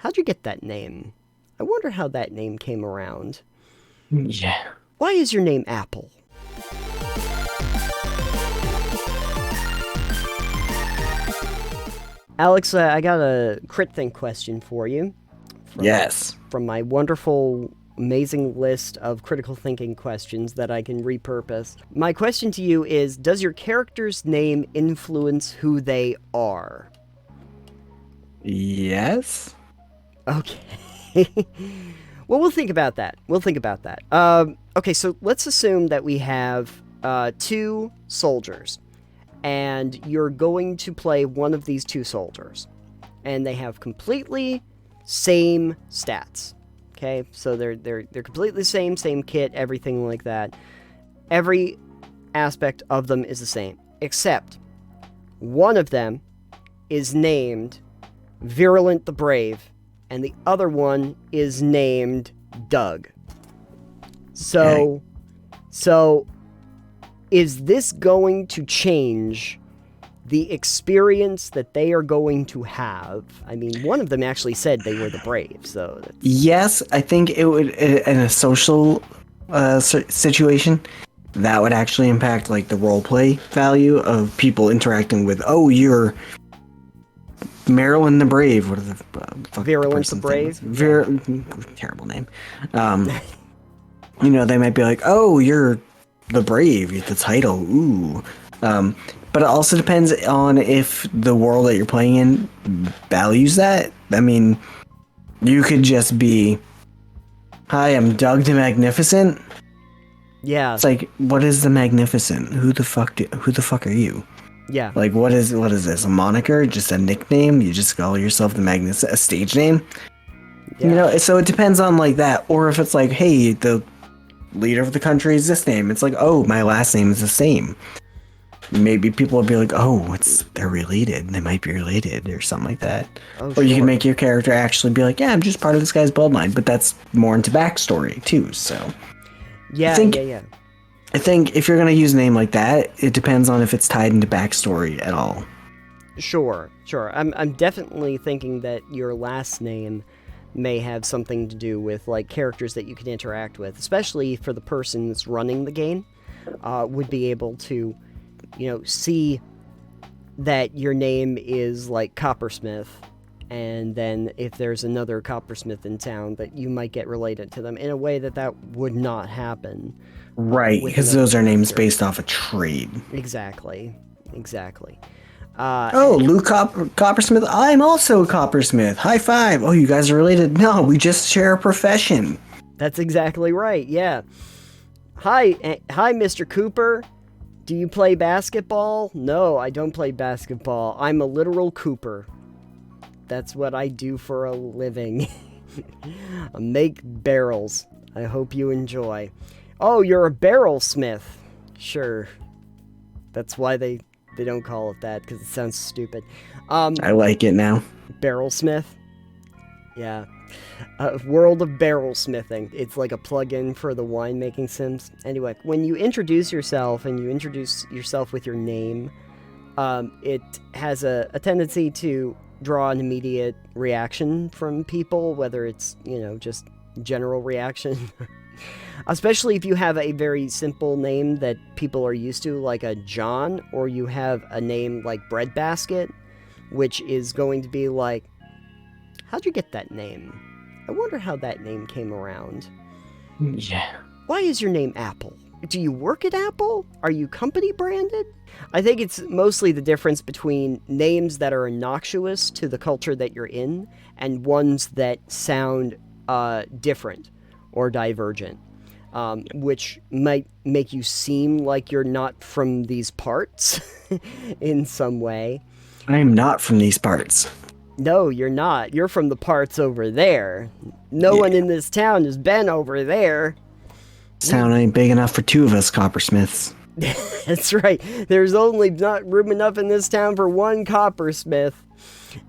How'd you get that name? I wonder how that name came around. Yeah. Why is your name Apple? Alex, I got a crit think question for you Yes. from my wonderful, amazing list of critical thinking questions that I can repurpose. My question to you is, does your character's name influence who they are? Yes. Okay. Well, we'll think about that. Okay, so let's assume that we have two soldiers, and you're going to play one of these two soldiers, and they have completely same stats. Okay, so they're completely same kit, everything like that. Every aspect of them is the same, except one of them is named Virulent the Brave, and the other one is named Doug. So is this going to change the experience that they are going to have? I mean, one of them actually said they were the brave, so that's... Yes, I think it would in a social situation that would actually impact like the roleplay value of people interacting with. Oh, you're Marilyn the Brave. What are the fuck Virulent the person's Brave? name? Terrible name. They might be like, "Oh, you're the Brave." The title. Ooh. But it also depends on if the world that you're playing in values that. I mean, you could just be, "Hi, I'm Doug the Magnificent." Yeah. It's like, what is the Magnificent? Who the fuck are you? Yeah. Like, what is this? A moniker? Just a nickname? You just call yourself the Magnificent? A stage name? Yeah. So it depends on like that. Or if it's like, hey, the leader of the country is this name. It's like, oh, my last name is the same. Maybe people will be like, oh, they're related. They might be related or something like that. Oh, or you sure. can make your character actually be like, yeah, I'm just part of this guy's bloodline. But that's more into backstory too. So Yeah, I think if you're gonna use a name like that, it depends on if it's tied into backstory at all. Sure. I'm definitely thinking that your last name may have something to do with like characters that you can interact with, especially for the person that's running the game, would be able to, see that your name is like Coppersmith, and then if there's another Coppersmith in town, that you might get related to them in a way that would not happen. Right, because those are names based off a trade. Exactly. Luke Coppersmith. I'm also a Coppersmith. High five. Oh, you guys are related? No, we just share a profession. That's exactly right, yeah. Hi, Mr. Cooper. Do you play basketball? No, I don't play basketball. I'm a literal Cooper. That's what I do for a living. I make barrels. I hope you enjoy. Oh, you're a barrel smith. Sure. That's why they don't call it that, because it sounds stupid. I like it now. Barrel smith? Yeah. World of barrel smithing. It's like a plug-in for the winemaking sims. Anyway, when you introduce yourself and you introduce yourself with your name, it has a tendency to draw an immediate reaction from people, whether it's, just general reaction. Especially if you have a very simple name that people are used to, like a John, or you have a name like Breadbasket, which is going to be like, how'd you get that name? I wonder how that name came around. Yeah. Why is your name Apple? Do you work at Apple? Are you company branded? I think it's mostly the difference between names that are innocuous to the culture that you're in and ones that sound different or divergent, which might make you seem like you're not from these parts in some way. I am not from these parts. No, you're not. You're from the parts over there. No one in this town has been over there. This town ain't big enough for two of us coppersmiths. That's right. There's only not room enough in this town for one coppersmith.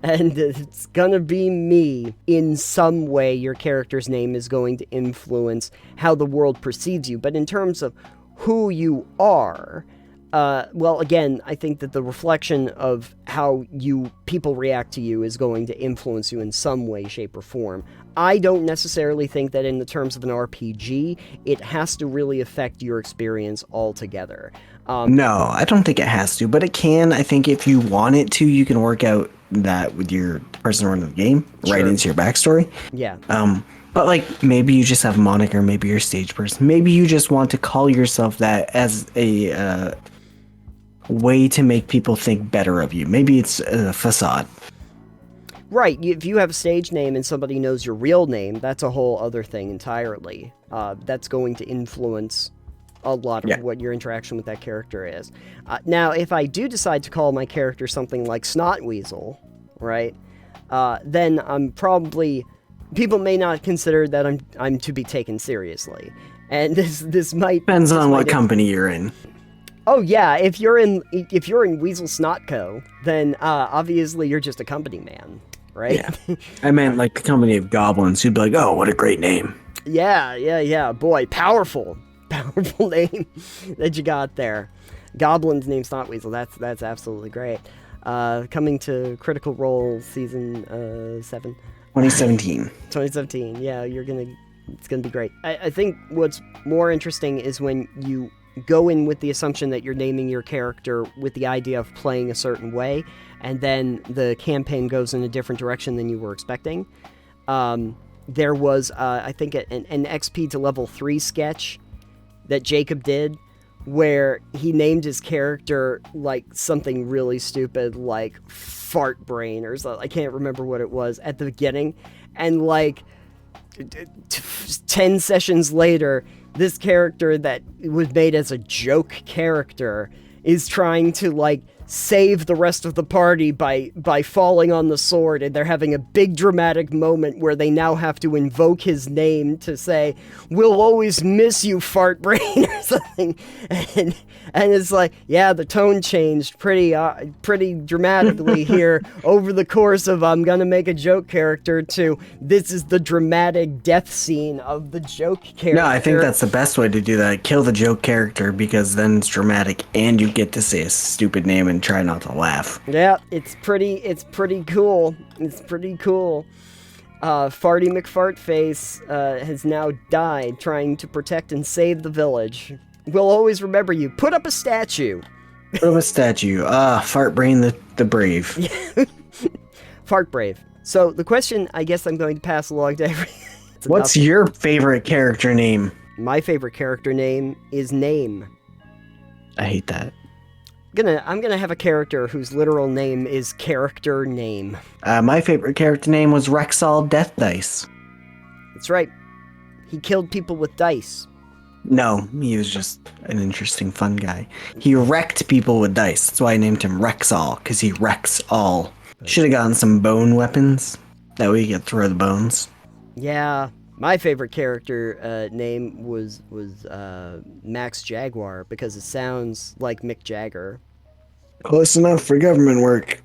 And it's gonna be me. In some way, your character's name is going to influence how the world perceives you. But in terms of who you are, well, again, I think that the reflection of how people react to you is going to influence you in some way, shape, or form. I don't necessarily think that in the terms of an RPG, it has to really affect your experience altogether. No, I don't think it has to, but it can. I think if you want it to, you can work out that with your person running the game right Sure. into your backstory. Yeah. But like maybe you just have a moniker, maybe you're a stage person, maybe you just want to call yourself that as a way to make people think better of you. Maybe it's a facade. Right, if you have a stage name and somebody knows your real name, that's a whole other thing entirely. That's going to influence a lot of what your interaction with that character is. Now, if I do decide to call my character something like Snotweasel, right, then I'm probably... People may not consider that I'm to be taken seriously. And this might... Depends on what company you're in. Oh yeah, if you're in Weasel Snotco, then obviously you're just a company man, right? Yeah. I meant like the company of goblins who'd be like, oh, what a great name. Yeah. Boy, powerful name that you got there. Goblin's name's Snotweasel. That's absolutely great. Coming to Critical Role season 7. 2017. 2017. Yeah, it's gonna be great. I think what's more interesting is when you go in with the assumption that you're naming your character with the idea of playing a certain way, and then the campaign goes in a different direction than you were expecting. There was, I think, an XP to level 3 sketch that Jacob did, where he named his character like something really stupid, like Fart Brain or something. I can't remember what it was at the beginning, and like 10 sessions later, this character that was made as a joke character is trying to like save the rest of the party by falling on the sword, and they're having a big dramatic moment where they now have to invoke his name to say, "We'll always miss you, Fart Brain," or something. And it's like, yeah, the tone changed pretty dramatically here over the course of I'm gonna make a joke character to this is the dramatic death scene of the joke character. No, I think that's the best way to do that. Kill the joke character, because then it's dramatic and you get to say a stupid name and try not to laugh. Yeah, it's pretty cool. It's pretty cool. Farty McFartface has now died trying to protect and save the village. We'll always remember you. Put up a statue. Put up a statue. Fart Brain the Brave. Fart Brave. So the question I guess I'm going to pass along to everyone. What's your favorite character name? My favorite character name is Name. I hate that. I'm gonna have a character whose literal name is Character Name. My favorite character name was Rexall Death Dice. That's right. He killed people with dice. No, he was just an interesting, fun guy. He wrecked people with dice. That's why I named him Rexall, because he wrecks all. Should have gotten some bone weapons. That way you could throw the bones. Yeah. My favorite character name was Max Jaguar, because it sounds like Mick Jagger. Close enough for government work.